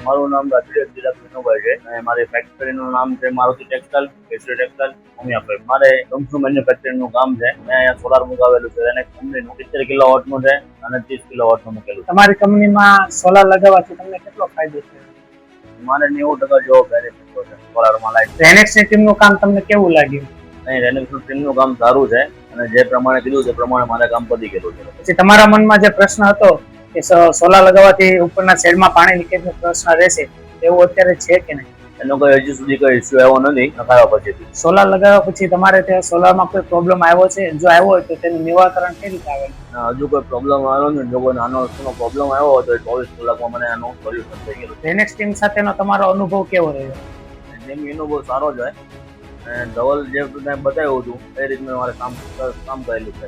મારું નામ રાત્રિ વિનોભાઈ છે અને મારી ફેક્ટરીનું નામ છે મારુતિ ટેક્સટાઇલ, કેસરી ટેક્સટાઇલ, હોમિયાપેટ. મારે ડમ્સુ મેન્યુફેક્ચરિંગનું કામ છે. મેં અહીંયા સોલાર મુકાવેલું છે અને કંપનીનું 70 કિલોવોટનું છે અને 30 કિલોવોટનું મૂકેલું છે. તમારી કંપનીમાં સોલાર લગાવવાથી તમને કેટલો ફાયદો છે? મારે 90% જેવો બેનિફિટ છે સોલારમાં લાઈટ. રેનેક્સની ટીમનું કામ તમને કેવું લાગ્યું? અહીં રેનેક્સનું ટીમનું કામ સારું છે અને જે પ્રમાણે કીધું તે પ્રમાણે મારે કામ પતી ગયેલું છે. પછી તમારા મનમાં જે પ્રશ્ન હતો કે સોલાર લગાવવાથી ઉપરના શેડમાં પાણી લીકેજનો પ્રશ્ન રહેશે, એવું અત્યારે છે કે નહીં? એનો કોઈ હજી સુધી કોઈ ઇસ્યુ આવ્યો નથી નખાવ્યા પછી. સોલાર લગાવ્યા પછી તમારે ત્યાં સોલારમાં કોઈ પ્રોબ્લેમ આવ્યો છે? જો આવ્યો હોય તો તેનું નિવારણ કેવી રીતે આવે? હજુ કોઈ પ્રોબ્લેમ આવ્યો નથી. જો કોઈ નાનો પ્રોબ્લેમ આવ્યો હોય તો 24 કલાકમાં મને આનું સોલ્યુશન થઈ ગયેલું. રેનેક્સ ટીમ સાથેનો તમારો અનુભવ કેવો રહ્યો? એનો બહુ સારો છે અને ધવલ જે બતાવ્યું હતું એ રીતનું મારે કામ કરેલું છે.